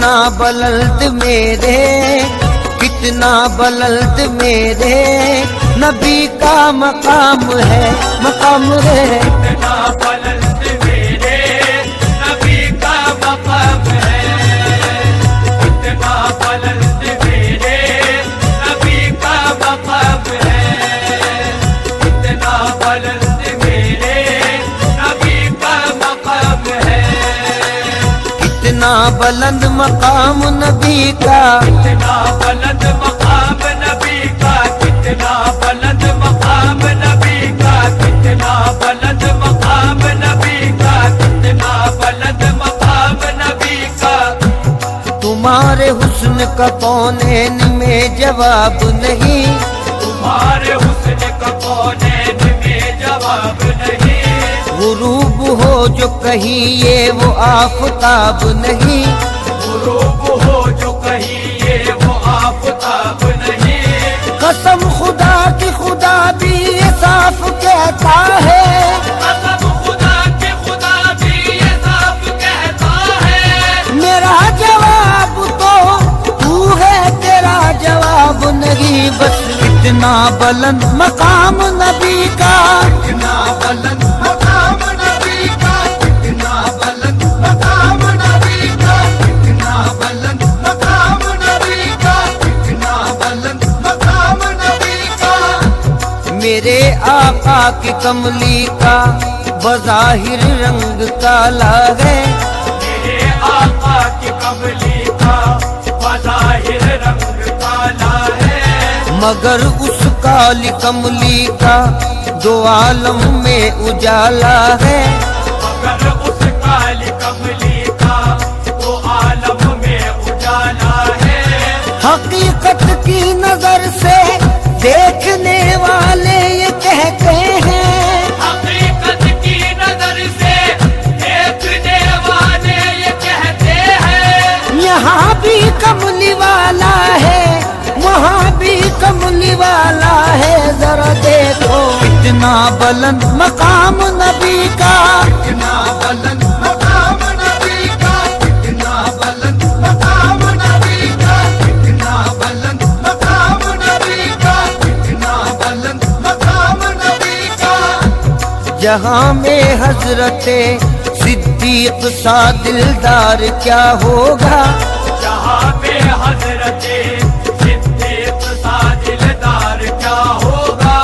کتنا بلند میرے، کتنا بلند میرے نبی کا مقام ہے، مقام ہے، کتنا بلند میرے نبی کا مقام ہے، کتنا بلند میرے نبی کا مقام ہے، کتنا بلند میرے نبی کا مقام ہے، کتنا بلند مقام نبی کا، کتنا بلند مقام نبی کا، کتنا بلند مقام نبی کا، کتنا بلند مقام نبی کا، کتنا بلند مقام نبی کا، تمہارے حسن کا کونین میں جواب نہیں، تمہارے حسن کا کونین میں جواب نہیں، غروب ہو جو کہیے وہ آفتاب نہیں، غروب ہو جو کہیے وہ آفتاب نہیں، قسم خدا کی خدا بھی یہ صاف کہتا ہے، قسم خدا کے خدا بھی یہ صاف کہتا ہے، میرا جواب تو ہے تیرا جواب نہیں، بس اتنا بلند مقام نبی کا، کتنا بلند مقام نبی کا، کتنا بلند مقام نبی کا، کتنا بلند مقام نبی کا، کتنا بلند مقام نبی کا، میرے آقا کی کملی کا بظاہر رنگ کالا ہے، میرے آقا کی کملی کا بظاہر رنگ کالا ہے، مگر اس کالی کملی کا دو عالم میں اجالا ہے، مگر اس کالی کملی کا وہ عالم میں اجالا ہے، حقیقت کی نظر سے دیکھنے والے یہ کہتے ہیں، حقیقت کی نظر سے دیکھنے والے یہ کہتے ہیں، یہاں بھی کملی والا ہے وہاں بھی کملی والا ہے، ذرا دیکھو اتنا بلند مقام نبی کا، کتنا بلند مقام نبی کا، کتنا بلند مقام نبی کا، کتنا بلند مقام نبی کا، کتنا بلند مقام نبی کا، جہاں میں حضرت صدیق سا دلدار کیا ہوگا، جہاں پہ حضرت صدیق سا دلدار کیا ہوگا،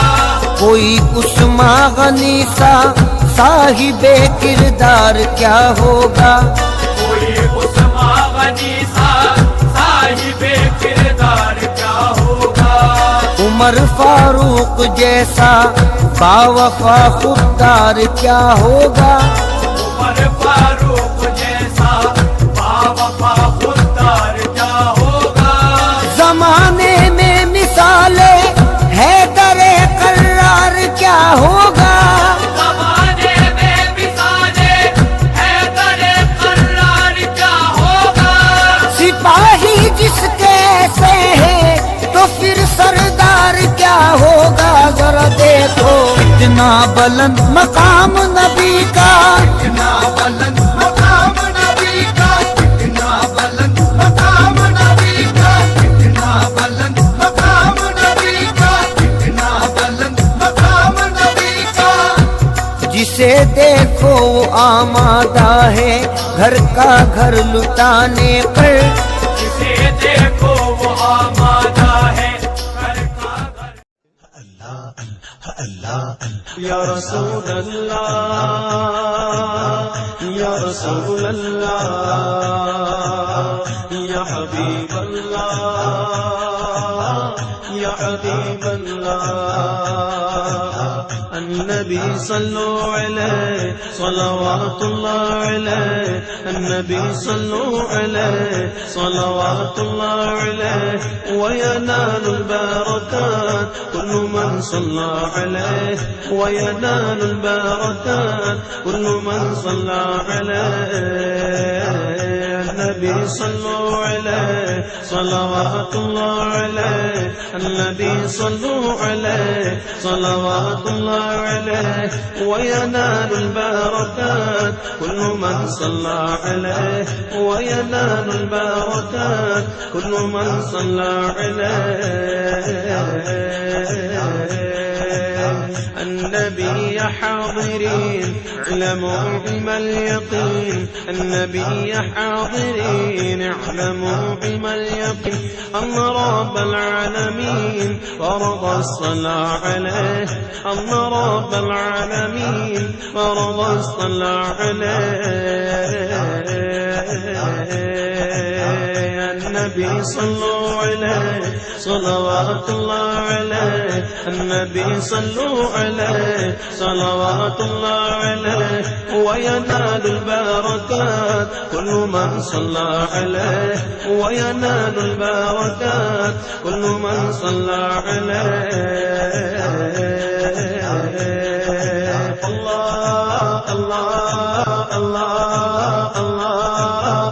کوئی عثمان غنی سا صاحب کردار کیا ہوگا، کوئی عثمان غنی سا صاحب کردار کیا ہوگا، عمر فاروق جیسا باوفا خوددار کیا ہوگا، عمر فاروق جیسا باوفا خوددار کیا ہوگا، زمانے میں مثالیں حیدر قرار کیا ہوگا، زمانے میں مثالیں حیدر قرار کیا ہوگا، سپاہی جس کے ایسے ہے تو پھر سردار کیا ہوگا، ذرا دیکھو اتنا بلند مقام نبی کا، کتنا بلند مقام نبی کا، کتنا بلند مقام نبی کا، کتنا بلند مقام نبی کا، کتنا بلند مقام نبی کا، جسے دیکھو وہ آمادہ ہے گھر کا گھر لٹانے پر، جسے دیکھو وہ آمادہ ہے گھر کا گھر، یا رسول اللہ یا رسول اللہ یا حبیب اللہ یا حبیب اللہ، النبی صلو علیہ صلوات اللہ علیہ، النبی صلو علیہ صلوات اللہ علیہ، وینال البرکات كل من صلى عليه، وينال البركات كل من صلى عليه، النبي صلوا عليه صلوات الله عليه النبي صلوا عليه صلوات الله عليه وينال البركات كل من صلى عليه وينال البركات كل من صلى عليه النبي يا حاضرين اعلموا علم اليقين النبي يا حاضرين اعلموا علم اليقين أن رب العالمين فرض الصلاة عليه أن رب العالمين فرض الصلاة عليه النبي صلوا عليه صلوات الله عليه النبي صلوا عليه صلوات الله عليه وينال البركات كل من صلى عليه وينال البركات كل من صلى عليه الله الله الله الله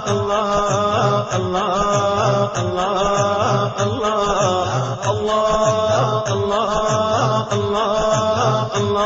الله الله الله الله الله الله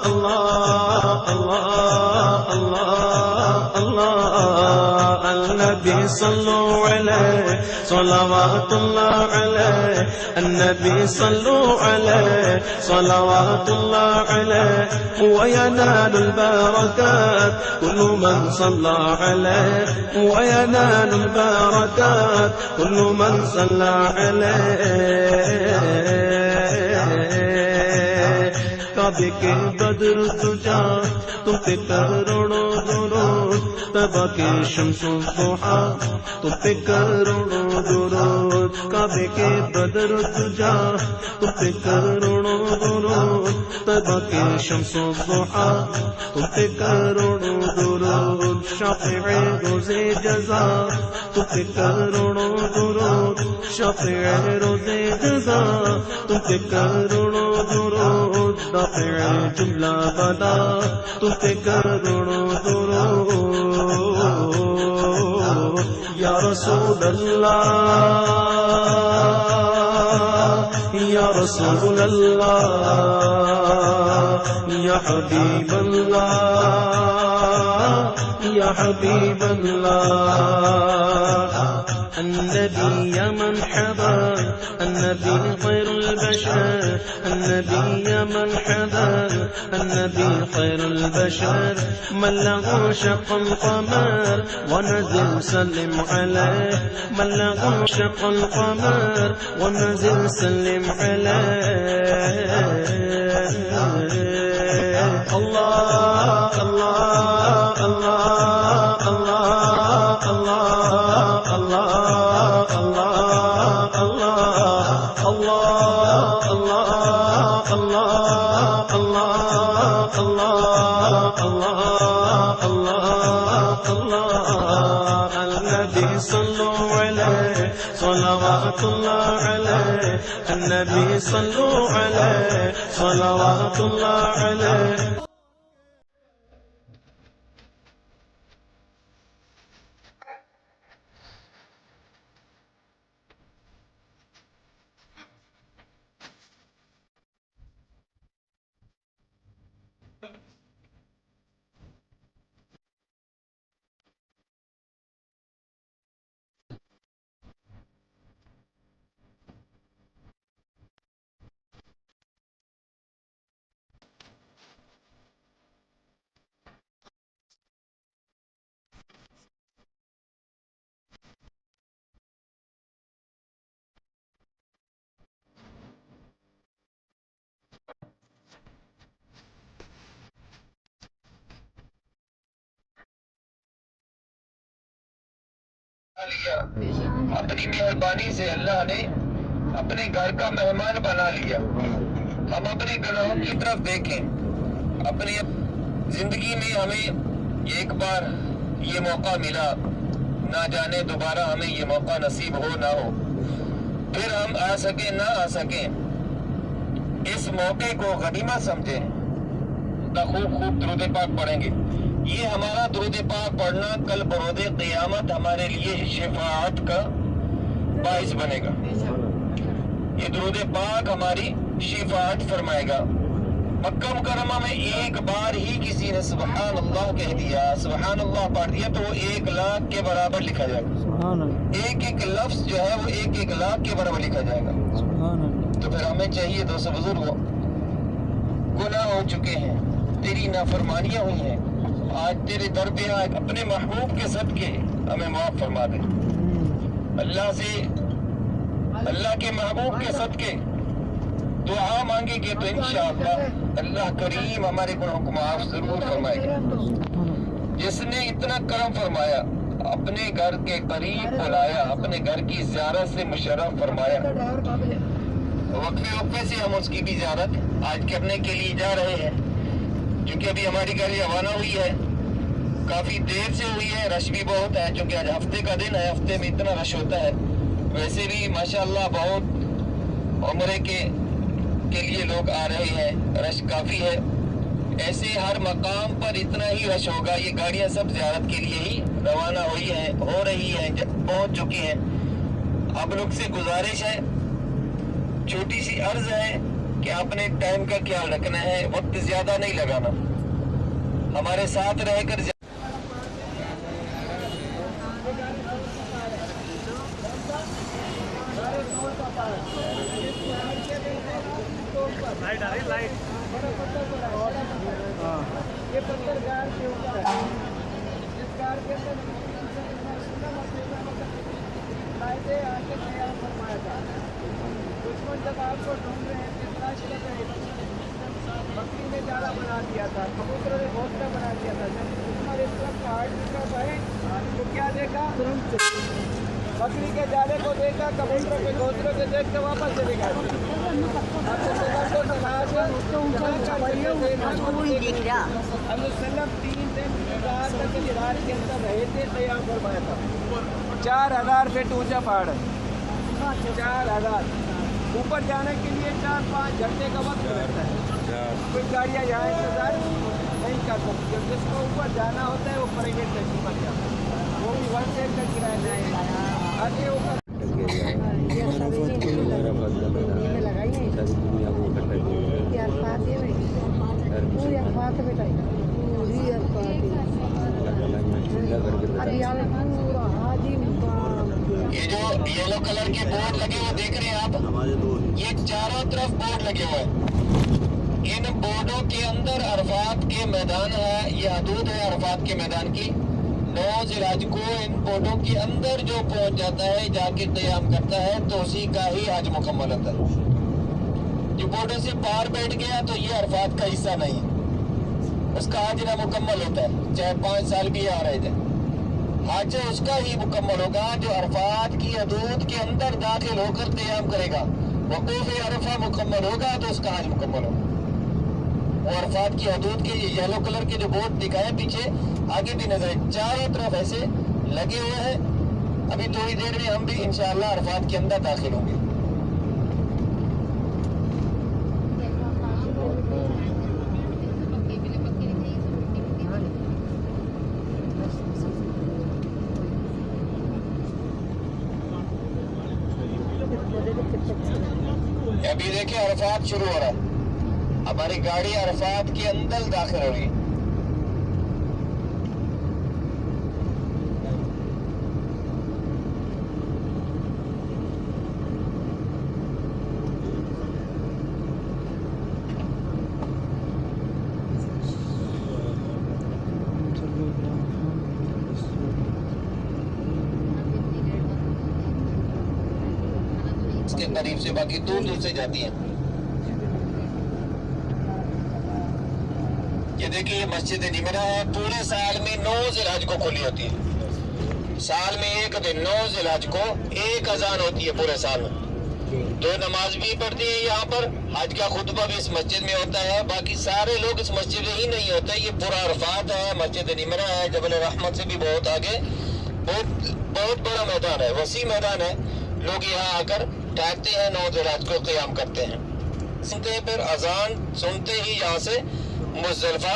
الله الله الله الله النبي صلوا عليه صلوات الله عليه النبي صلوا عليه صلوات الله عليه وينال البركات كل من صلى عليه وينال البركات كل من صلى عليه کعبے کے بدر تجا تم پہ کروڑوں درود طبع کے شمس و ضحا تم پہ کروڑوں درود کعبے کے بدر تجا تم پہ کروڑوں درود طبع کے شمس و ضحا تم پہ کروڑوں درود شافع روز جزا تم پہ کروڑوں درود شافع روز جزا تم پہ کروڑوں درود دافع جملہ بلا تم پہ کروڑوں درود یا رسول اللہ یا رسول اللہ یا حبیب اللہ یا حبیب اللہ النبي يا مرحبا النبي خير البشر النبي يا مرحبا النبي خير البشر من له شق القمر ونزل سلم عليه من له شق القمر ونزل سلم عليه الله الله الله الله الله الله الله الله الله الله الله الله الله الله النبي صلوا عليه صلوات الله عليه النبي صلوا عليه صلوات الله عليه لیا اپنی مہربانی سے اللہ نے اپنے گھر کا مہمان بنا لیا. ہم اپنے گناہوں کی طرف دیکھیں. اپنی زندگی میں ہمیں ایک بار یہ موقع ملا, نہ جانے دوبارہ ہمیں یہ موقع نصیب ہو نہ ہو, پھر ہم آ سکیں نہ آ سکیں. اس موقع کو غنیمت سمجھیں. خوب درود پاک پڑھیں گے. یہ ہمارا درود پاک پڑھنا کل بروز قیامت ہمارے لیے شفاعت کا باعث بنے گا. یہ درود پاک ہماری شفاعت فرمائے گا. مکہ مکرمہ میں ایک بار ہی کسی نے سبحان اللہ کہہ دیا, سبحان اللہ پڑھ دیا, تو وہ 1,00,000 کے برابر لکھا جائے گا. ایک ایک لفظ جو ہے وہ 1,00,000 کے برابر لکھا جائے گا. تو پھر ہمیں چاہیے دوستو بزرگوں, گناہ ہو چکے ہیں, تیری نافرمانیاں ہوئی ہیں, آج تیرے در پہ آئے, اپنے محبوب کے صدقے ہمیں معاف فرما دے. اللہ سے, اللہ کے محبوب کے صدقے دعا مانگے گے تو انشاءاللہ اللہ کریم ہمارے گناہوں کو معاف ضرور فرمائے گا. جس نے اتنا کرم فرمایا, اپنے گھر کے قریب بلایا, اپنے گھر کی زیارت سے مشرف فرمایا, وقفے سے ہم اس کی بھی زیارت آج کرنے کے لیے جا رہے ہیں. چونکہ ابھی ہماری گاڑی روانہ ہوئی ہے, کافی دیر سے ہوئی ہے, رش بھی بہت ہے, چونکہ آج ہفتے کا دن ہے, ہفتے میں اتنا رش ہوتا ہے. ویسے بھی ماشاءاللہ بہت عمرے کے لیے لوگ آ رہے ہیں, رش کافی ہے. ایسے ہر مقام پر اتنا ہی رش ہوگا. یہ گاڑیاں سب زیارت کے لیے ہی روانہ ہو رہی ہیں, پہنچ چکی ہیں. اب لوگ سے گزارش ہے, چھوٹی سی عرض ہے کہ اپنے ٹائم کا خیال رکھنا ہے, وقت زیادہ نہیں لگانا, ہمارے ساتھ رہ کر یہ پتھر گار کے اوپر ہے, جس گار کے اندر قاعدے آ کے تیار فرمایا تھا. دشمن جب آپ کو ڈھونڈ رہے ہیں, تلاش کر رہے ہیں, بکری نے جالا بنا دیا تھا, کبوتروں نے گھونسلہ بنا دیا تھا. جب دشمن اس وقت پہاڑ کی طرف آئے تو کیا دیکھا, بکری کے جالے کو دیکھا, کبوتروں کے گھونسلوں کے دیکھ کے واپس چلے گئے. وسلم 3 دن کی رات تک غار کے اندر رہے تھے, قیام فرمایا تھا. 4,000 فٹ اونچا پہاڑ ہے, 4,000. اوپر جانے کے لیے 4-5 گھنٹے کا وقت لگتا ہے. کوئی گاڑیاں یہاں انتظار نہیں کر سکتی. جس کو اوپر جانا ہوتا ہے وہ پرائیویٹ ٹیکسی پر جاتا ہے, وہ بھی 1 سیٹ کا کرایہ جائے گا. آگے اوپر یہ جو یلو کلر کے بورڈ لگے ہوئے دیکھ رہے ہیں آپ, یہ چاروں طرف بورڈ لگے ہوئے ہیں. ان بورڈوں کے اندر عرفات کے میدان ہے, یہ حدود ہے عرفات کے میدان کی. 9 ذی الحج کو ان بورڈوں کے اندر جو پہنچ جاتا ہے, جا کے قیام کرتا ہے, تو اسی کا ہی حج مکمل ہوتا ہے. جو بورڈوں سے باہر بیٹھ گیا تو یہ عرفات کا حصہ نہیں, اس کا حج نہ مکمل ہوتا ہے, چاہے 5 سال بھی آ رہے تھے. حج اس کا ہی مکمل ہوگا جو عرفات کی حدود کے اندر داخل ہو کر قیام کرے گا. وقوف عرفہ مکمل ہوگا تو اس کا حج مکمل ہوگا. وہ عرفات کی حدود کے یلو کلر کے جو بورڈ دکھائے پیچھے, آگے بھی نظر چاروں طرف ایسے لگے ہوئے ہیں. ابھی تھوڑی دیر میں ہم بھی انشاءاللہ عرفات کے اندر داخل ہوں گے. ابھی دیکھیں عرفات شروع ہو رہا ہے, ہماری گاڑی عرفات کے اندر داخل ہو رہی ہے. اس کے قریب سے, باقی دور دور سے جاتی ہیں. یہ دیکھیں یہ مسجد نمرہ ہے, پورے سال میں 9 ذی الحج کو کھلی ہوتی ہے. سال میں ایک دن 9 ذی الحج کو ایک اذان ہوتی ہے پورے سال میں. 2 نماز بھی پڑھتی ہیں یہاں پر, حج کا خطبہ بھی اس مسجد میں ہوتا ہے. باقی سارے لوگ اس مسجد میں ہی نہیں ہوتے. یہ پورا عرفات ہے, مسجد نمرہ ہے, جبل رحمت سے بھی بہت آگے, بہت بڑا میدان ہے, وسیع میدان ہے. لوگ یہاں آ کر ٹھہرتے ہیں, 9 ذی الحج کو قیام کرتے ہیں. سنتے پھر اذان سنتے ہی یہاں سے مزدلفہ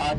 8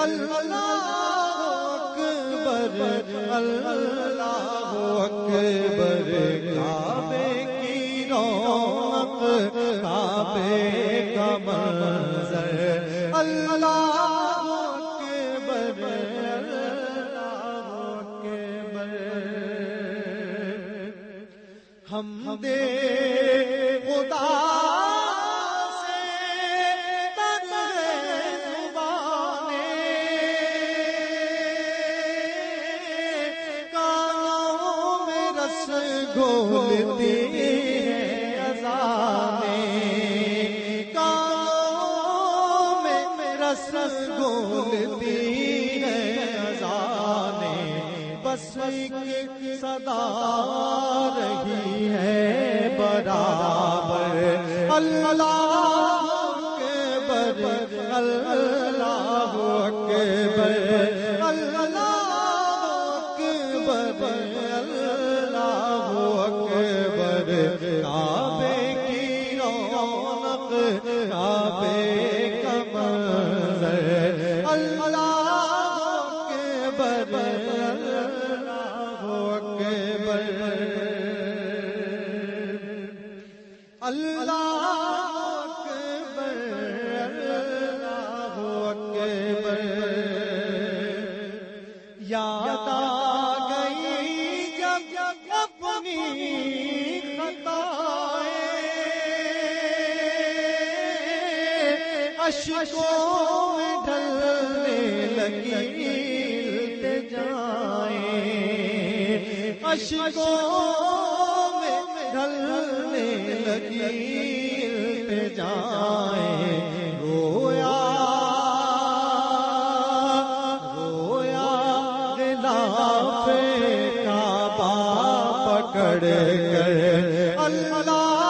اللہ اکبر کعبے کی رونق کعبے کا منظر اللہ اکبر ہم دے خدا سے تن زبانیں کانوں میں رس گھولتی ہے اذانیں کانوں میں رس گھولتی ہے اذانیں بس ایک صدا رہی ہے برابر اللہ اکبر اللہ اکبر اللہ اکبر اللہ اکبر کعبے کی رونق کعبے کا منظر اللہ اکبر اللہ اکبر اللہ اکبر یاد آ گئی جب اپنی خطائیں اشکوں میں ڈھلنے لگی التجائیں اشکوں میں ڈھلنے لگی التجائیں رویا غلاف کعبہ پکڑ کر اللہ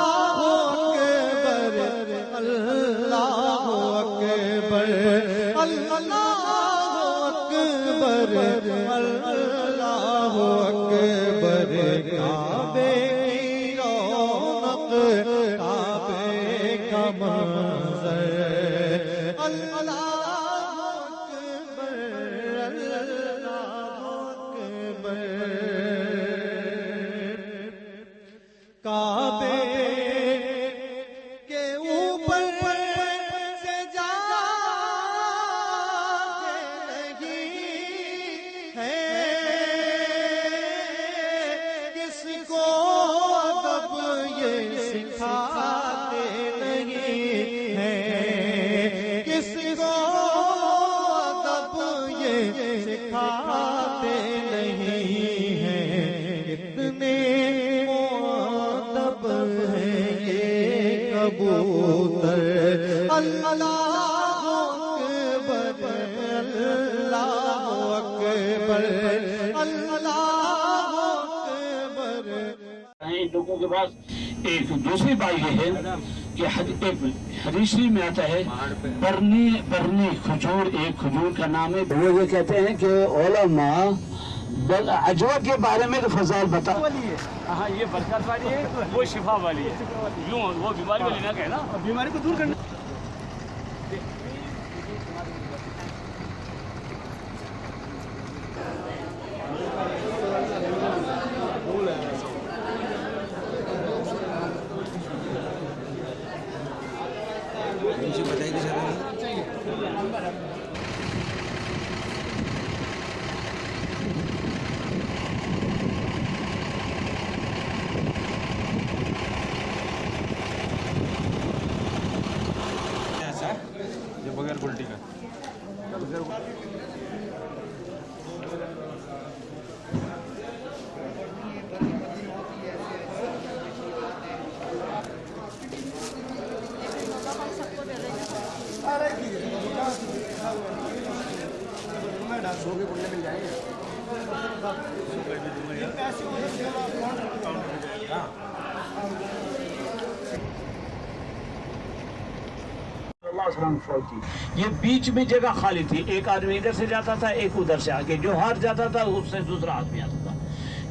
اکبر اللہ اکبر اللہ اکبر اللہ اکبر کعبے کی رونق کعبے کا منظر اللہ اکبر اللہ اکبر کعبے کے اوپر سے جا سکھاتے نہیں ہیں کسی کو ادب یہ سکھاتے نہیں ہیں کتنے مؤدب ہیں یہ کبوتر اللہ اکبر اللہ اکبر اللہ اکبر لوگوں کے پاس ایک دوسری بات یہ ہے کہ حدیث میں آتا ہے برنی کھجور ایک کھجور کا نام ہے وہ یہ کہتے ہیں کہ علماء اجوا کے بارے میں تو فضائل بتا ہاں یہ برکت والی ہے وہ شفا والی ہے یوں وہ بیماری والی نہ کہے نا بیماری کو دور کرنا بغیر الٹی کا مل جائیں گے یہ بیچ میں جگہ خالی تھی ایک آدمی ادھر سے جاتا تھا ایک ادھر سے آگے جو ہاتھ جاتا تھا اس سے دوسرا آدمی آتا تھا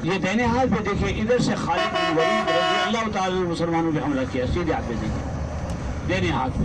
یہ دہنے ہاتھ پہ دیکھیں ادھر سے خالد بن ولید رضی اللہ تعالی مسلمانوں پہ حملہ کیا سیدھے ہاتھ پہ دیکھیں دہنے ہاتھ پہ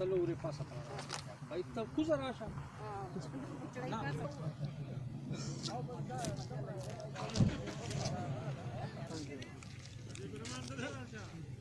Taluri passa para lá. Aí tá cuzaracha.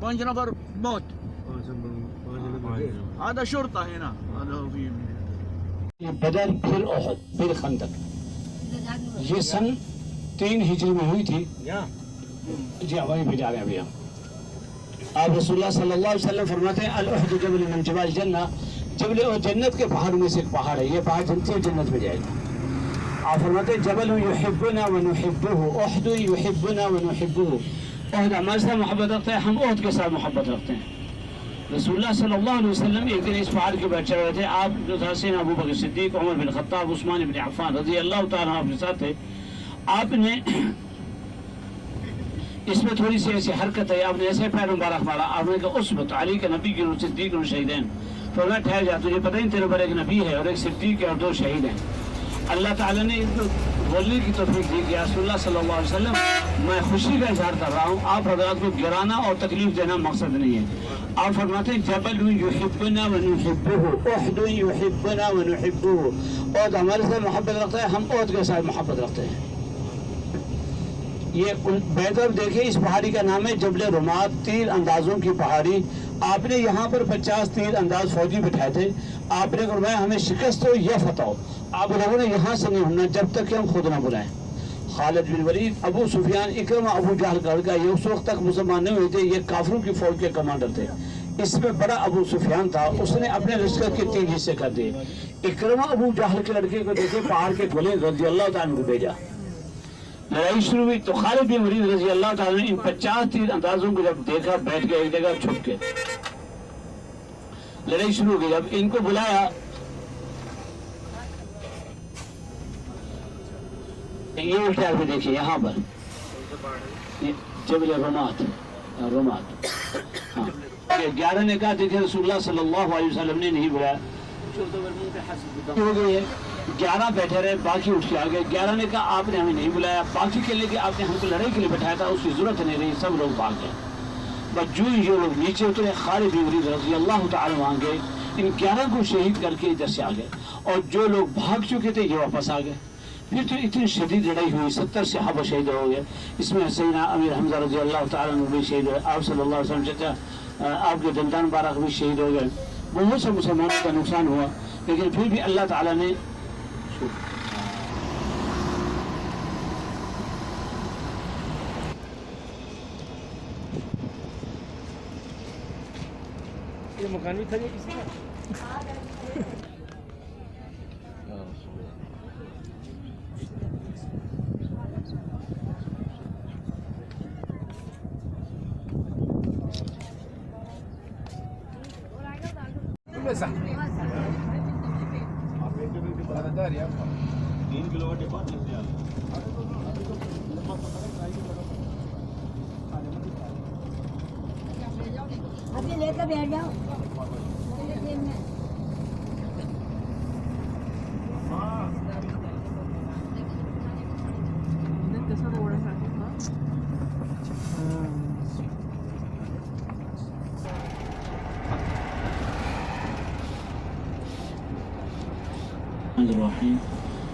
5 نفر موت. هذا شرطة هنا. هذا هو في بدر پھر احد پھر خندق. یہ سن 3 ہجری میں ہوئی تھی. جی وہیں پہ جا رہے ہیں ابھی ہم. آپ رسول اللہ صلی اللہ علیہ وسلم فرماتے ہیں الاحد جبل من جبال جنہ، جبل جنت کے پہاڑوں میں سے ایک پہاڑ ہے، یہ پہاڑ جنت میں جائے گا. آپ فرماتے ہیں جبل یحبنا ونحبه، احد یحبنا ونحبه. احد ہمارے ساتھ محبت رکھتا ہے، ہم احد کے ساتھ محبت رکھتے ہیں. رسول اللہ صلی اللہ علیہ وسلم ایک دن اس پہاڑ کے اوپر چڑھ رہے تھے. آپ جو تھا سیدنا ابو بکر صدیق، عمر بن خطاب، عثمان بن عفان رضی اللہ تعالیٰ عنہ اپنے ساتھ تھے. آپ نے اس میں تھوڑی سی ایسی حرکت ہے، آپ نے ایسے پیر مبارک مارا. آپ نے کہا اثبت علی کے نبی کی صدیق اور شہیدین. فرمایا ٹھہر جا، تجھے پتہ نہیں تیرے اوپر ایک نبی ہے اور ایک صدیق ہے اور 2 شہید ہیں. اللہ تعالیٰ نے ان کو بولنے کی توفیق دی کہ رسول اللہ صلی اللہ علیہ وسلم میں خوشی کا اظہار کر رہا ہوں، آپ حضرات کو گرانا اور تکلیف دینا مقصد نہیں ہے. آپ فرماتے ہیں جبل یحبنا ونحبه، احد یحبنا ونحبه. احد ہمارے ساتھ محبت رکھتا ہے، ہم احد کے ساتھ محبت رکھتے ہیں. یہ بیدر دیکھیں، اس پہاڑی کا نام ہے جبل رمات، تیر اندازوں کی پہاڑی. آپ نے یہاں پر 50 تیر انداز فوجی بٹھائے تھے. آپ نے فرمایا ہمیں شکست ہو یا فتح ہو، آپ لوگوں نے یہاں سے نہیں ہونا جب تک کہ ہم خود نہ بلائیں. خالد بن ولید، ابو سفیان، اکرمہ، ابو جہل کا لڑکا، یہ اس وقت تک مسلمان نہیں ہوئے تھے، یہ کافروں کی فوج کے کمانڈر تھے. اس میں بڑا ابو سفیان تھا، اس نے اپنے لشکر کے 3 حصے کر دیے. اکرمہ ابو جہل کے لڑکے کو دیکھے پہاڑ کے گولے رضی اللہ تعالیٰ کو بھیجا. لڑائی شروع ہوئی تو خالد بن ولید رضی اللہ تعالیٰ نے ان 50 تیر اندازوں کو جب دیکھا، بیٹھ گئے ایک جگہ چھپ کے. لڑائی شروع ہو گئی. جب ان کو بلایا، یہ الٹا بھی دیکھیے یہاں پر جبل رمات. ہاں 11 نے کہا دیکھیں رسول اللہ صلی اللہ علیہ وسلم نے نہیں بلایا. ہو گئی ہے 11 بیٹھے رہے، باقی اٹھ کے آ گئے. 11 نے کہا آپ نے ہمیں نہیں بلایا، باقی کے لیے کہ آپ نے ہم کو لڑائی کے لیے بٹھایا تھا، اس کی ضرورت نہیں رہی. سب لوگ بھاگ گئے. بس جو لوگ نیچے اترے، خالد بن ولید رضی اللہ تعالیٰ عنہ گئے، ان 11 کو شہید کر کے ادھر سے آ گئے. اور جو لوگ بھاگ چکے تھے یہ واپس آ گئے. پھر تو اتنی شدید لڑائی ہوئی، 70 صحابہ شہید ہو گئے. اس میں سیدنا امیر حمزہ رضی اللہ تعالیٰ عنہ بھی شہید ہوئے. آپ صلی اللہ علیہ وسلم چچا آپ کے دندان مبارک بھی شہید ہو گئے. بہت سے مسلمانوں کا نقصان ہوا، لیکن پھر بھی اللہ تعالیٰ نے یہ مکان بھی خریدا کسی کا؟ ابھی لے کر بیٹھ جاؤ. الرحیم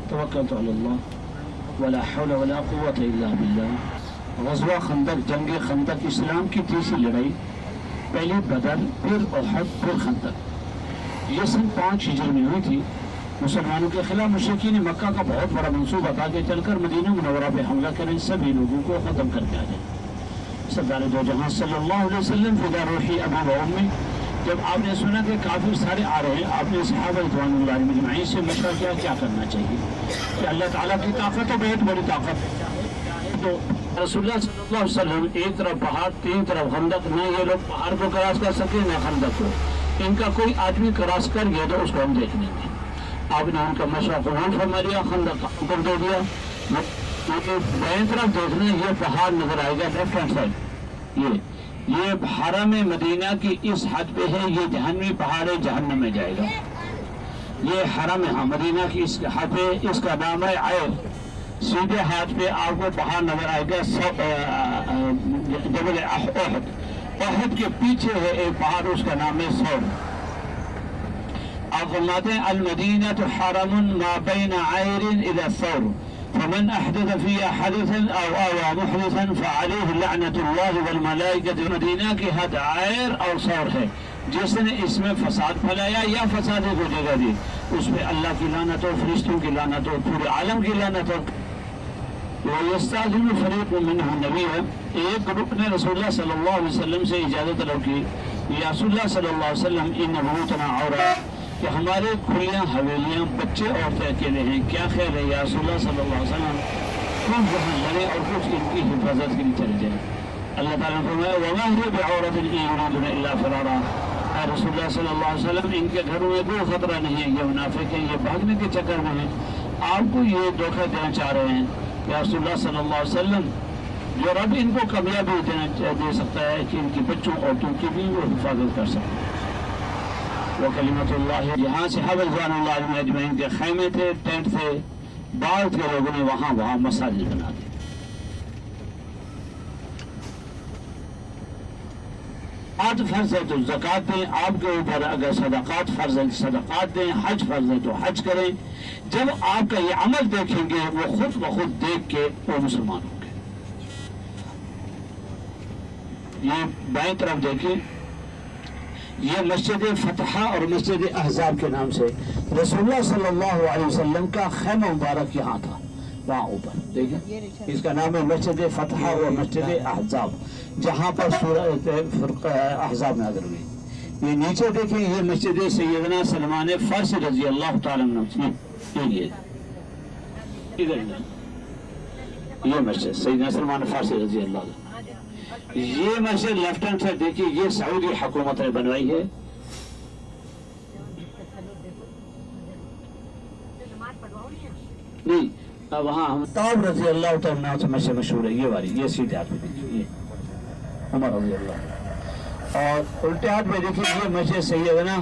توکلت علی اللہ ولا حول ولا قوة الا باللہ. غزوہ خندق، جنگ خندق اسلام کی تیسری لڑائی. پہلے بدر، پھر احد، پھر خندق. یہ سن 5 ہجری میں ہوئی تھی. مسلمانوں کے خلاف مشرکین مکہ کا بہت بڑا منصوبہ تھا کہ چل کر مدینہ منورہ پہ حملہ کریں، سبھی لوگوں کو ختم کر کے آ جائیں. سردار دو جہاں صلی اللہ علیہ وسلم فدا روحی ابی و امی، جب آپ نے سنا کہ کافر سارے آ رہے ہیں، آپ نے صحابہ رضوان اللہ علیہم اجمعین سے مشورہ کیا کرنا چاہیے کہ اللہ تعالیٰ کی طاقت تو بہت بڑی طاقت ہے. تو رسول اللہ صلی اللہ علیہ وسلم ایک طرف پہاڑ، 3 طرف خندق. نہ یہ لوگ پہاڑ کو کراس کر سکے نہ خندق کو. ان کا کوئی آدمی کراس کر گیا تو اس کو ہم دیکھ لیں گے. آپ نے ان کا مشورہ قرآن فرما دیا، خندق کا حکم دے دیا. بائیں طرف دیکھنا، یہ پہاڑ نظر آئے گا لیفٹ ہینڈ سائڈ. یہ حرم مدینہ کی اس حد پہ ہے، یہ جہنمی پہاڑ ہے، جہنم میں جائے گا. یہ حرم ہے مدینہ کی اس حد پہ، اس کا نام ہے عیر. سیدھے ہاتھ پہ آپ کو پہاڑ نظر آئے گا جبل احد. احد کے پیچھے ہے ایک پہاڑ، اس کا نام ہے ثور. آپ فرماتے ہیں المدینہ حرم ما بین عیر الی ثور. فمن أحدث فيها حدثا أو آوى محدثا فعليه لعنة الله والملائكة. مدینہ کی حد عائر اور سور ہے، جس نے اس میں فساد پھیلایا یا فساد کو جگہ دی، اس میں اللہ کی لعنت ہو، فرشتوں کی لعنت ہو، پورے عالم کی لعنت ہو. وَيَسْتَأْذِنُ فَرِيقٌ مِّنْهُ النَّبِيَّ. ایک گروپ نے رسول اللہ صلی اللہ علیہ وسلم سے اجازت طلب کی، یا رسول اللہ صلی اللہ علیہ وسلم ان بیوتنا عورات، کہ ہمارے کھلیاں حویلیاں بچے عورتیں اکیلے ہیں، کیا خیر ہے یا رسول اللہ صلی اللہ علیہ وسلم، کچھ جہاں لڑے اور کچھ ان کی حفاظت کے لیے چلے جائیں. اللہ تعالیٰ نے فرمایا وَمَا هِيَ بِعَوْرَةٍ إِن يُرِيدُونَ إِلَّا فِرَارًا. اے رسول اللہ صلی اللہ علیہ وسلم، ان کے گھروں میں کوئی خطرہ نہیں ہے، یہ منافق ہیں، یہ بھاگنے کے چکر میں ہیں، آپ کو یہ دھوکہ دینا چاہ رہے ہیں. یا رسول اللہ صلی اللہ علیہ وسلم، جو رب ان کو کامیابی دے سکتا ہے کہ ان کی بچوں عورتوں کی بھی وہ حفاظت کر سکتے ہیں. وہ کلمت اللہ، جہاں سے رضوان اللہ علیہم اجمعین کے خیمے تھے، ٹینٹ تھے، بعض کے لوگوں نے وہاں مساجد بنا دی. آج فرض ہے تو زکوٰۃ دیں، آپ کے اوپر اگر صدقات فرض ہے صدقات دیں، حج فرض ہے تو حج کریں. جب آپ کا یہ عمل دیکھیں گے وہ خود بخود دیکھ کے وہ مسلمان ہوں گے. یہ بائیں طرف دیکھیں، یہ مسجد فتحہ اور مسجد احزاب کے نام سے رسول اللہ صلی اللہ علیہ وسلم کا خیمہ مبارک یہاں تھا، وہاں اوپر دیکھیں، اس کا نام ہے مسجد فتحہ اور مسجد احزاب، جہاں پر سورہ احزاب نازل ہوئی. یہ نیچے دیکھیں، یہ مسجد سیدنا سلمان فارسی رضی اللہ تعالیٰ عنہ، یہ مسجد سیدنا سلمان فارسی رضی اللہ عنہ. یہ مسجد لیفٹ ہینڈ سے دیکھیے، یہ سعودی حکومت نے بنوائی ہے. نہیں وہاں طاب رضی اللہ تعالیٰ سے مسجد مشہور ہے، یہ والی، یہ سیدھے ہاتھ میں دیکھیے، یہ عمر رضی اللہ. اور الٹے ہاتھ میں دیکھیے، یہ مسجد سیدنا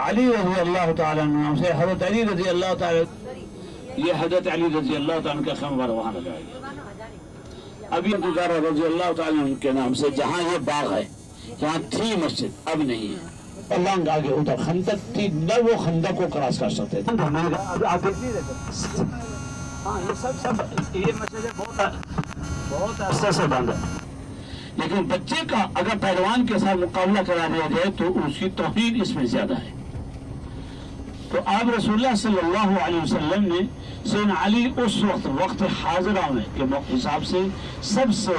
علی رضی اللہ تعالیٰ عنہ سے حضرت علی رضی اللہ تعالیٰ، یہ حضرت علی رضی اللہ تعالیٰ کا خیمہ وہاں لگایا گیا. ابھی گزارا رضی اللہ تعالیٰ عنہ کے نام سے جہاں یہ باغ ہے، جہاں تھی مسجد اب نہیں ہے. پلنگ آگے ادھر خندق تھی، نہ وہ خندق کو کراس کر سکتے تھے. ہاں یہ سب یہ مسجد بہت عرصے سے بند ہے، لیکن بچے کا اگر پہلوان کے ساتھ مقابلہ کرا دیا جائے تو اس کی توہین اس میں زیادہ ہے. تو آپ رسول اللہ صلی اللہ علیہ وسلم نے سیدنا علی اس وقت حاضرہ میں کے حساب سے سب سے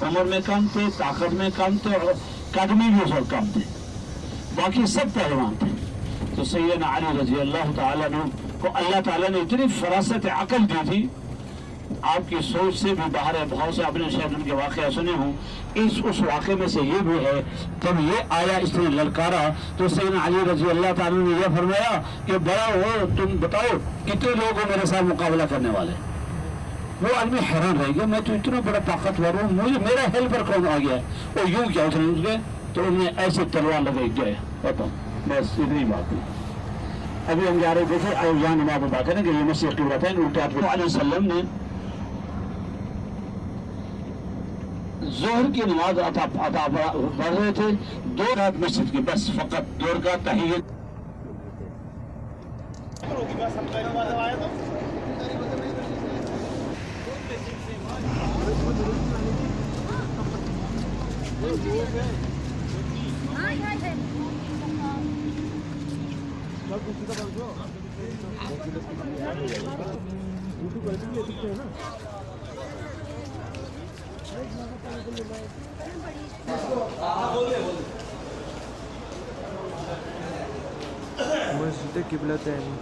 عمر میں کم تھے، طاقت میں کم تھے، اور قدمی بھی اس وقت کم تھے، باقی سب پہلوان تھے. تو سیدنا علی رضی اللہ تعالیٰ عنہ کو اللہ تعالیٰ نے اتنی فراست عقل دی تھی، آپ کی سوچ سے بھی باہر ہے. بہت سے آپ نے شاید ان کے واقعہ سنے ہوں. اس واقعے میں سے یہ بھی ہے، جب یہ آیا اس نے للکارا تو سیدنا علی رضی اللہ تعالیٰ نے یہ فرمایا کہ بڑا ہو، تم بتاؤ کتنے لوگ ہو میرے ساتھ مقابلہ کرنے والے. وہ آدمی حیران رہ گیا، میں تو اتنا بڑا طاقتور ہوں، مجھے میرا ہیلپر کون آ گیا ہے؟ وہ یوں کیا اس نے تو انہیں ایسے تلوار لگائی گئے. بتاؤ بس اتنی بات ہے. ابھی ہم جا رہے دیکھے یہاں نماز بات کریں کہ یہ مسجد قبلہ تھا. علیہ وسلم نے ظہر کی نماز عطا پڑھ رہے تھے، 2 رکعت مسجد کی، بس فقط 2 رکعت تحیت. مسجد قبلتین.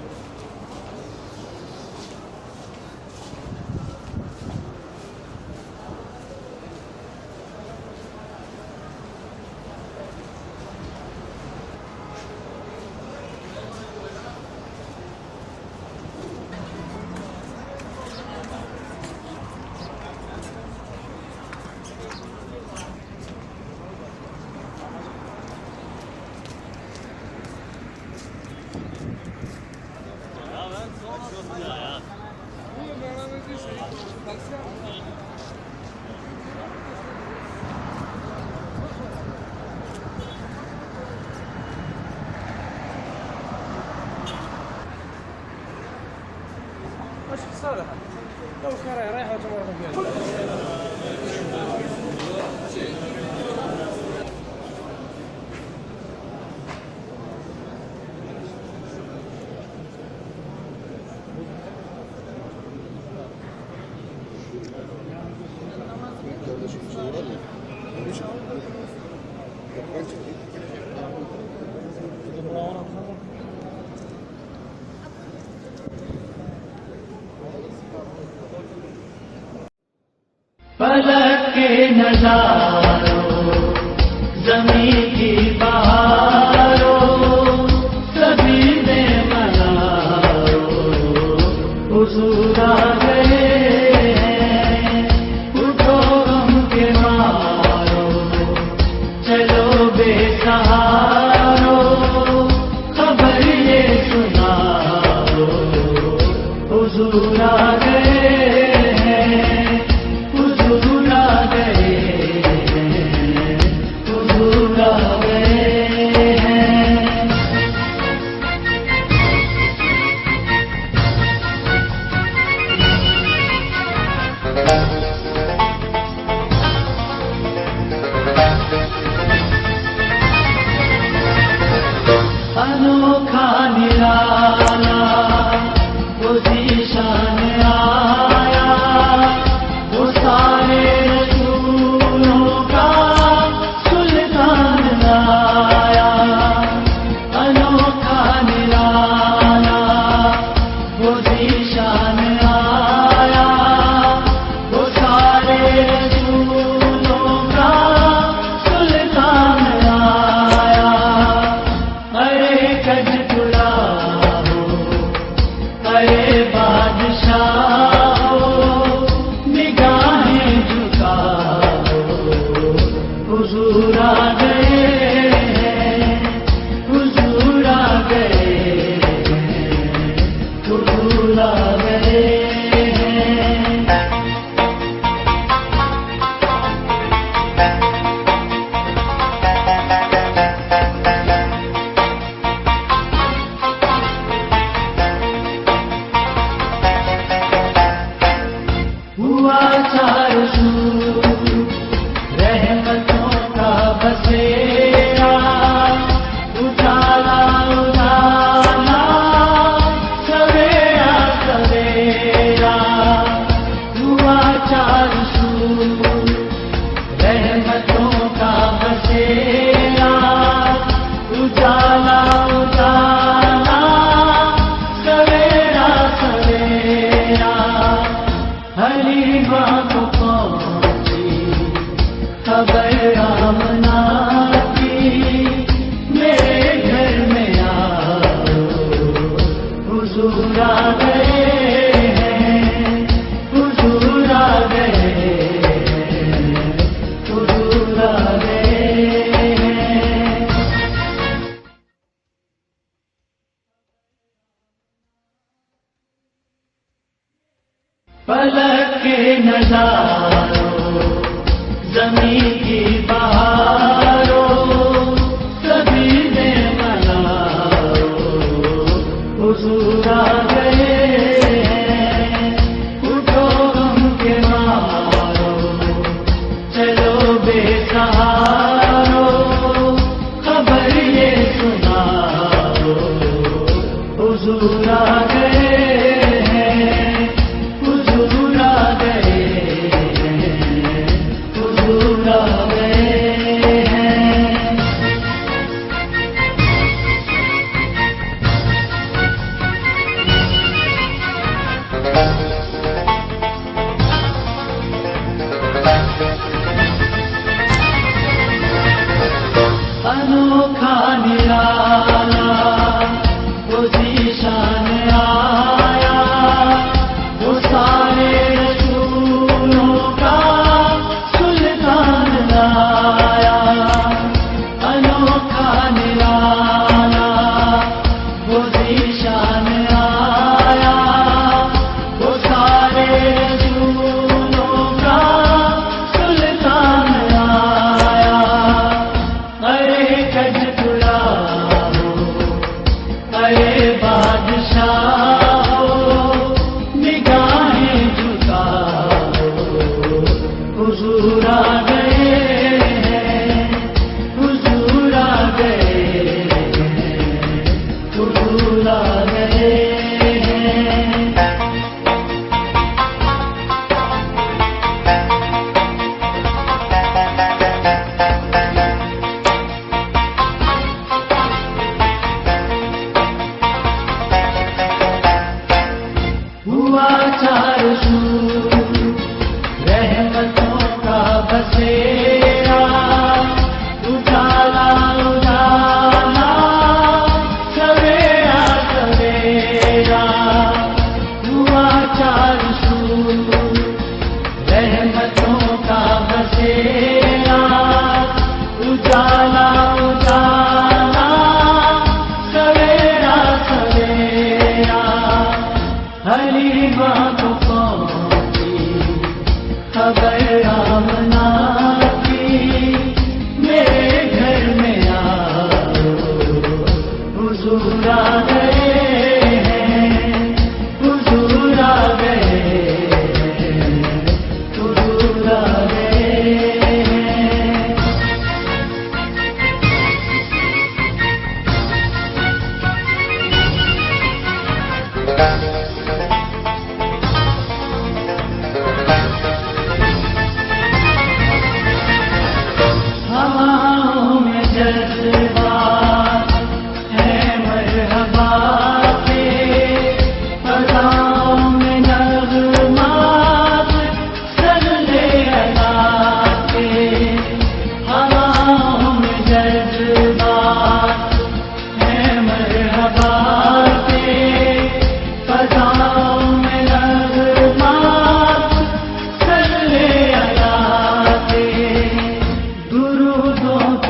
فلک کے نظاروں زمین کی بہاروں سبھی میں منارو حضور آ گئے ہیں اٹھو غم کے مارو چلو بے سہارو خبر یہ سناؤ حضور آ گئے انوکھا نرالا وہ ذیشان آیا وہ سارے رسولوں کا سلطان لایا انوکھا نرالا وہ ذیشان آیا وہ سارے رسولوں کا سلطان لایا کج تلا ہو ارے بادشاہ ہو نگاہیں جھکاؤ حضور آ گئے ہیں حضور آ گئے ہیں حضور آ گئے ہیں ہوا چار سو رحمتوں کا بسیرا اجالا اجالا سویرا سویرا ہوا چار سو رحمتوں کا بسیرا اجالا اجالا سویرا سویرا حلیمہ کو پہنچی خبر آمنہ کی میرے گھر میں آؤ حضور آ گئے ہیں حضور آ گئے ہیں حضور آ گئے ہیں فلک کے نظاروں زمین کی بہاروں سبھی میں منارو حضور آ گئے ہیں اٹھو غم کے مارو چلو بے سہارو خبر یہ سناؤ حضور آ گئے ہیں حضور آ گئے ہیں حضور آ گئے ہیں انوکھا نرالا وہ ذیشان آیا وہ سارے رسولوں کا سلطان لایا انوکھا نرالا وہ ذیشان آیا وہ سارے رسولوں کا سلطان لایا ارے کج تلا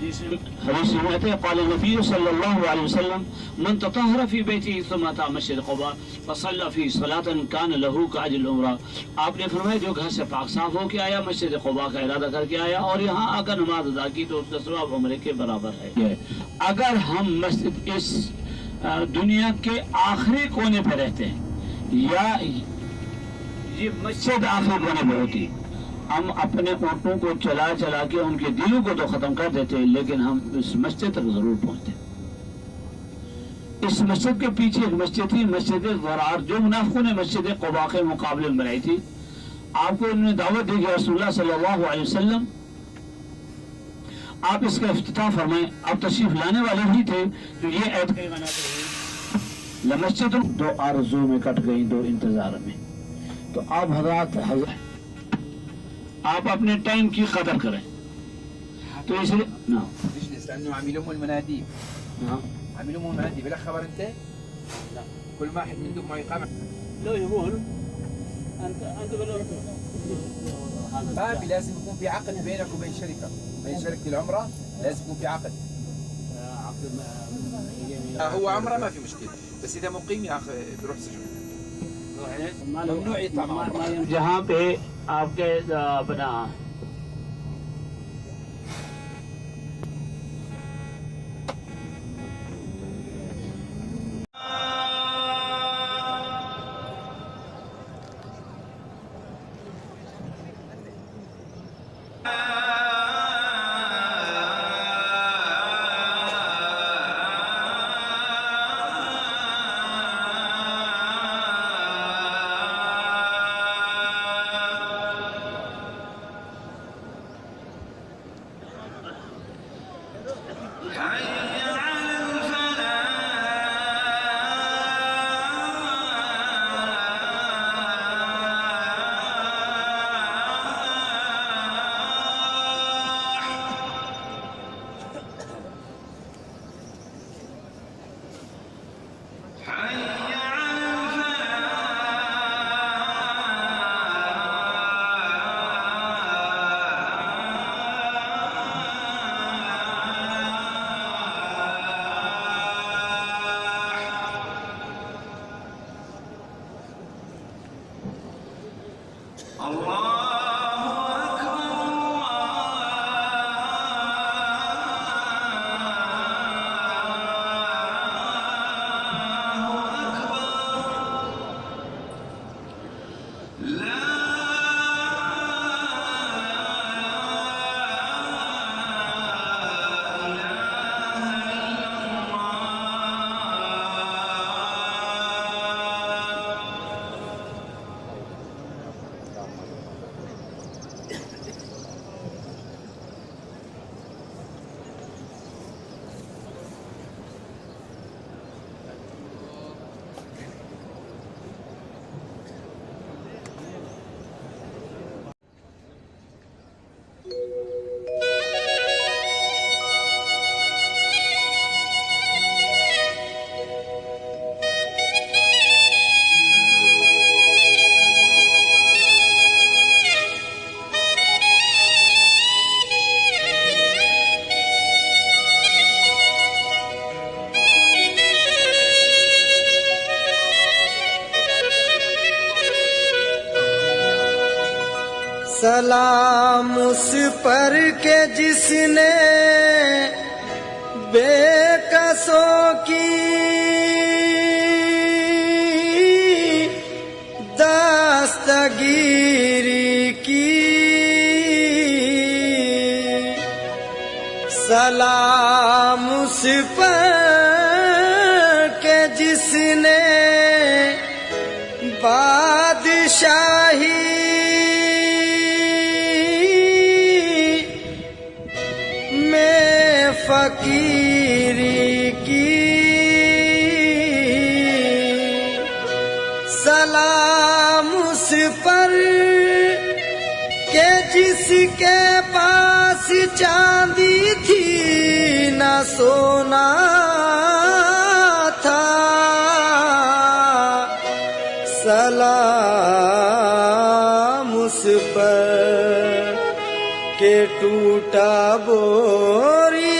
حدیث روایت ہے قال النبی صلی اللہ علیہ وسلم من تطہر فی بیتی ثم اتى مسجد قباء فصلى فی صلاۃ کان له کاجر العمرہ. آپ نے فرمایا جو گھر سے پاک صاف ہو کے آیا، مسجد قباء کا ارادہ کر کے آیا اور یہاں آ کر نماز ادا کی تو اس کا ثواب عمرے کے برابر ہے. اگر ہم مسجد اس دنیا کے آخری کونے پہ رہتے ہیں یا یہ مسجد آخری کونے پہ ہوتی، ہم اپنے اونٹوں کو چلا چلا کے ان کے دلوں کو تو ختم کر دیتے لیکن ہم اس مسجد تک ضرور پہنچتے. اس مسجد کے پیچھے ایک مسجد تھی، مسجد ضرار، جو منافقوں نے مسجد قباء کے مقابلے میں بنائی تھی. آپ کو انہوں نے دعوت دی کہ رسول اللہ صلی اللہ علیہ وسلم آپ اس کا افتتاح فرمائیں. آپ تشریف لانے والے ہی تھے تو یہ عہد کریمہ نازل ہوئی لمسجد دو آرزو میں کٹ گئی دو انتظار میں. تو آپ حضرات آپ اپنے ٹائم کی قدر کریں. تو اس لیے لانه عاملهم المناديب عاملهم المناديب بلا خبر انت كل واحد منكم ما يقام لو يقول انت بابي لازم يكون في عقد بينك وبين شركه العمره، لازم يكون في عقد. هو عمره ما في مشكله، بس اذا مقيم يا اخي بيروح سجن. ممنوع يطلع جہاں پہ آپ کے اپنا سلام اس پر کے جس نے بے کسوں کی دستگیری کی. سلام اس پر کے جس نے بادشاہی فقیری کی. سلام اس پر کہ جس کے پاس چاندی تھی نہ سونا تھا. سلام اس پر کہ ٹوٹا بوری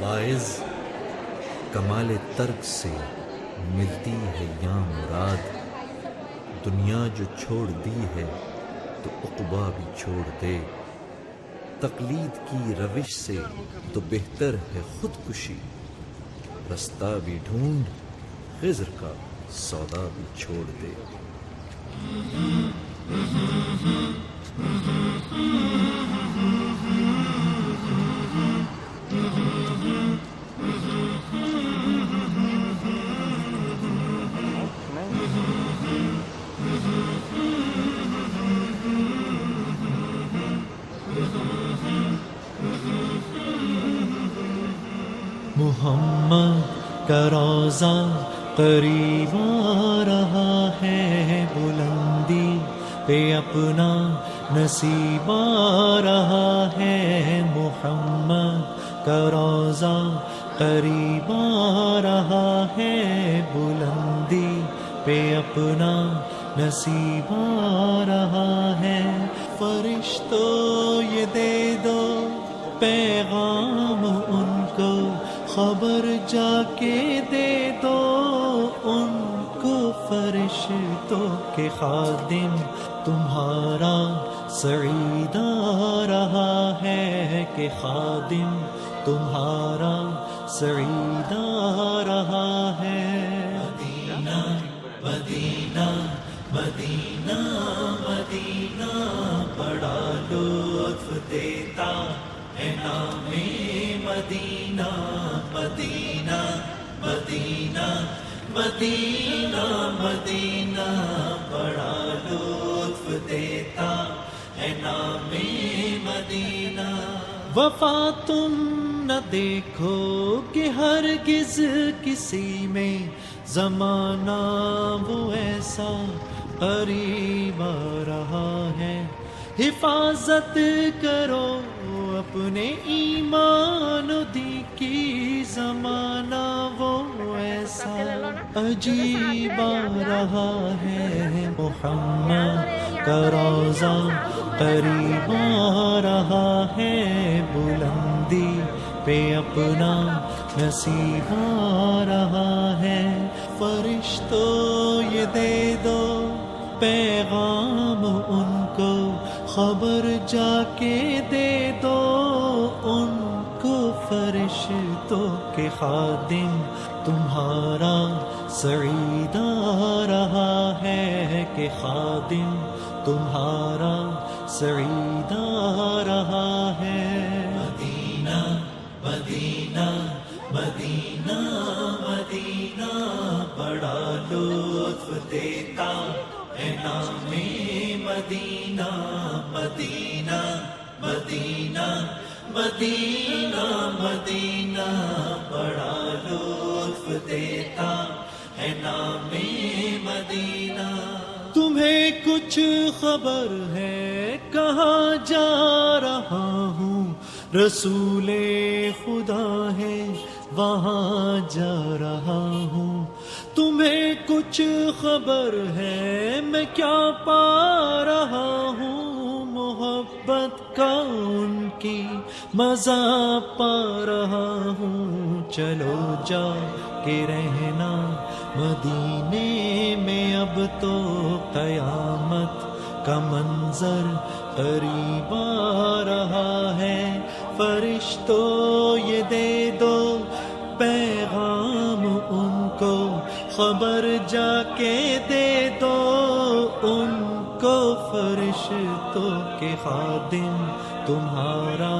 واعظ کمال ترک سے ملتی ہے یا مراد، دنیا جو چھوڑ دی ہے تو عقبیٰ بھی چھوڑ دے، تقلید کی روش سے تو بہتر ہے خودکشی، رستہ بھی ڈھونڈ خضر کا سودا بھی چھوڑ دے۔ محمد کا روزہ قریب آ رہا ہے، بلندی پہ اپنا نصیب آ رہا ہے، محمد کا روزہ قریب آ رہا ہے، بلندی پہ اپنا نصیب آ رہا ہے، فرشتوں یہ دے دو پیغام ان کو، خبر جا کے دے دو ان کو، فرشتوں کے خادم تمہارا سعید آ رہا ہے، کہ خادم تمہارا سعید آ رہا ہے۔ مدینہ مدینہ مدینہ مدینہ بڑا لطف دیتا ہے نام مدینہ، مدینہ مدینہ مدینہ مدینہ بڑا لطف دیتا ہے نام مدینہ۔ وفا تم نہ دیکھو کہ ہرگز کسی میں، زمانہ وہ ایسا قریب آ رہا ہے، حفاظت کرو اپنے ایمان و دین کی، زمانہ وہ ایسا عجیب آ رہا ہے، محمد کا روزہ قریب آ رہا ہے، بلندی پہ اپنا نصیب آ رہا ہے، فرشتوں یہ دے دو پیغام ان کو، خبر جا کے دے دو ان کو، فرشتوں کے خادم تمہارا سعید آ رہا ہے کہ خادم تمہارا سعید آ رہا ہے۔ مدینہ مدینہ مدینہ مدینہ بڑا لطف دیتا ہے نام مدینہ، مدینہ مدینہ مدینہ مدینہ بڑا لطف دیتا ہے نام مدینہ۔ تمہیں کچھ خبر ہے کہاں جا رہا ہوں، رسول خدا ہے وہاں جا رہا ہوں۔ تمہیں کچھ خبر ہے میں کیا پا رہا ہوں، محبت کا ان کی مزہ پا رہا ہوں۔ چلو جا کے رہنا مدینے میں، اب تو قیامت کا منظر قریب آ رہا ہے۔ فرشتوں یہ دے دو پیغام ان کو، خبر جا کے دے دو ان کو، فرشتوں کے خادم تمہارا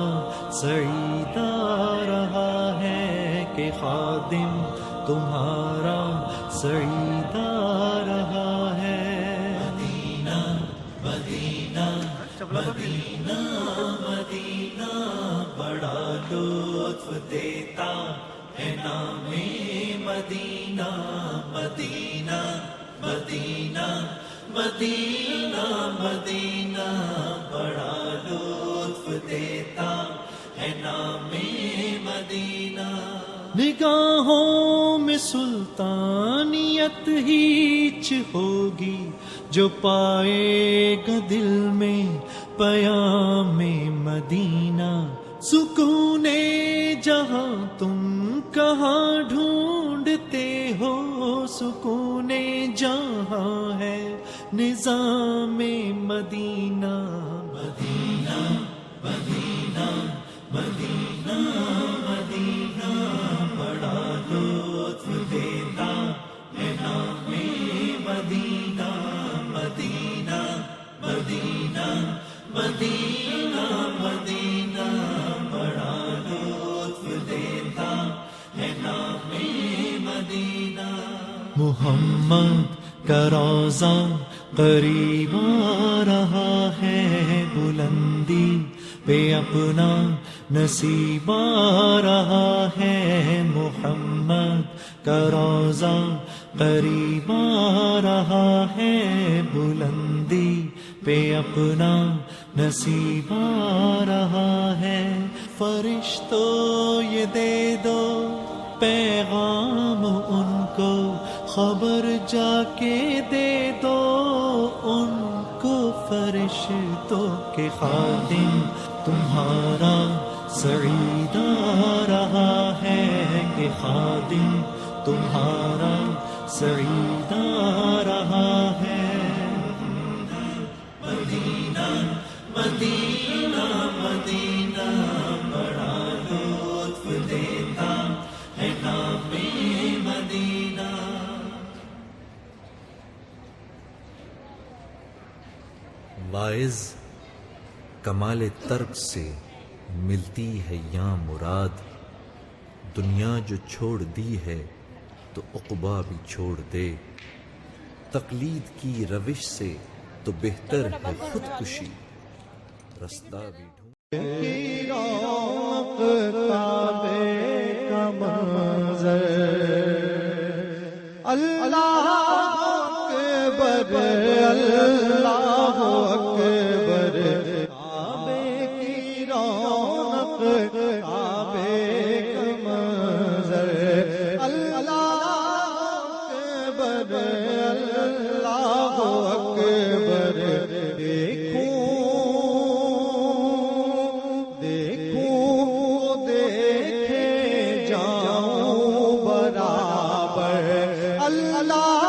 سعید آ رہا ہے کہ خادم تمہارا سعید آ رہا ہے۔ مدینہ مدینہ مدینہ مدینہ بڑا لطف دیتا ہے نام مدینہ، مدینہ مدینہ مدینہ مدینہ بڑا لطف دیتا ہے نام مدینہ۔ نگاہوں میں سلطانیت ہیچ ہوگی، جو پائے گا دل میں پیام مدینہ۔ سکون جہاں تم کہاں ڈھونڈتے ہو، سکون جہاں ہے نظام مدینہ، مدینہ مدینہ مدینہ مدینہ بڑا لطف دیتا ہے نام مدینہ، مدینہ مدینہ مدینہ مدینہ بڑا لطف دیتا ہے نام مدینہ۔ محمد کا روضہ قریب آ رہا ہے، بلندی پہ اپنا نصیب آ رہا ہے۔ محمد کا روضہ قریب آ رہا ہے، بلندی پہ اپنا نصیب آ رہا ہے۔ فرشتوں یہ دے دو پیغام ان کو، خبر جا کے دے دو ان کو، فرشتوں کے خادم تمہارا سعید آ رہا ہے کہ خادم تمہارا سعید آ رہا ہے۔ مدینہ مدینہ مدینہ بڑا لطف دیتا ہے نام مدینہ۔ واعظ کمال ترک سے ملتی ہے یا مراد، دنیا جو چھوڑ دی ہے تو عقبیٰ بھی چھوڑ دے، تقلید کی روش سے تو بہتر ہے خودکشی، رستہ بھی اللہ اکبر اللہ اکبر، کعبے کی رونق کعبے کا منظر، اللہ اکبر اللہ اکبر، دیکھوں دیکھے جاؤں برابر، اللہ اللہ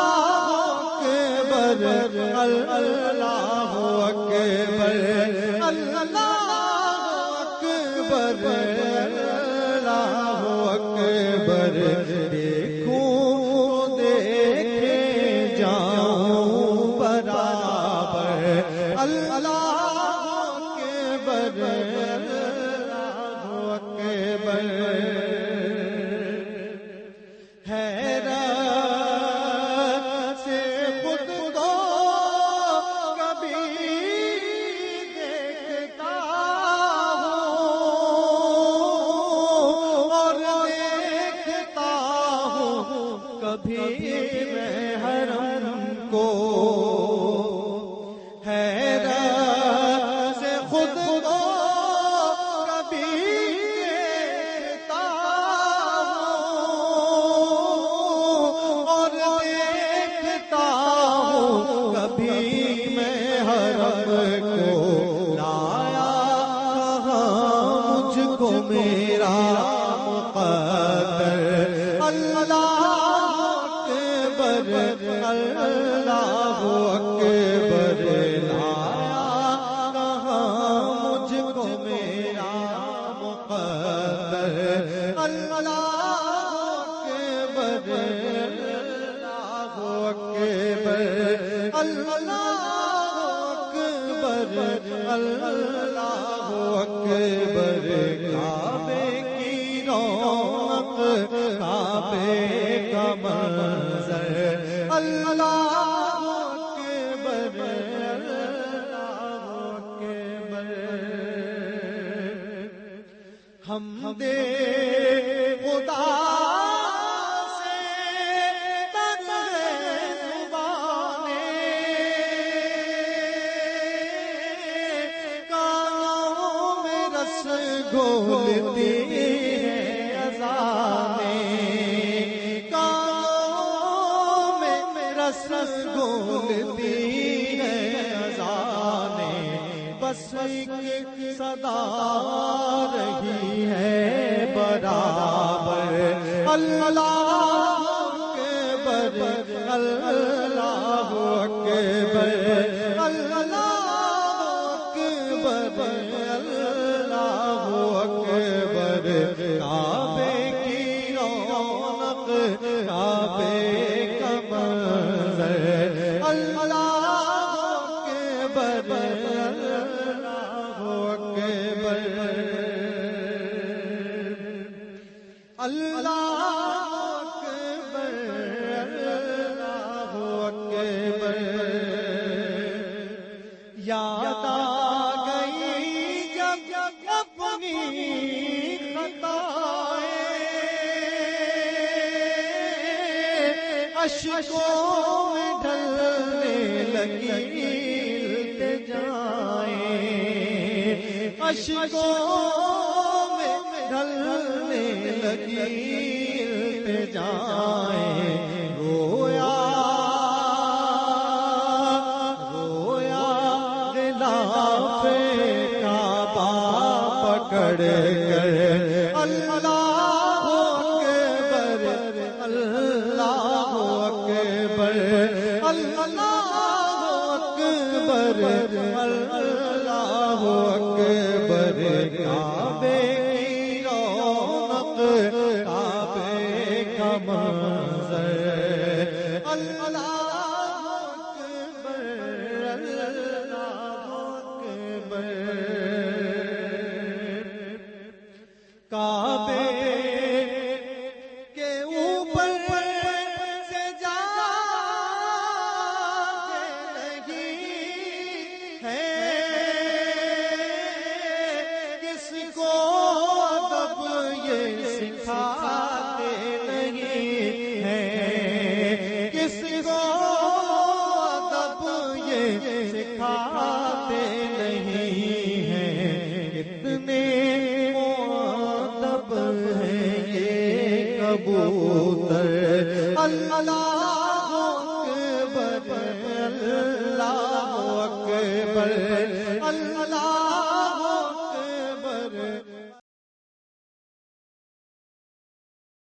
اکبر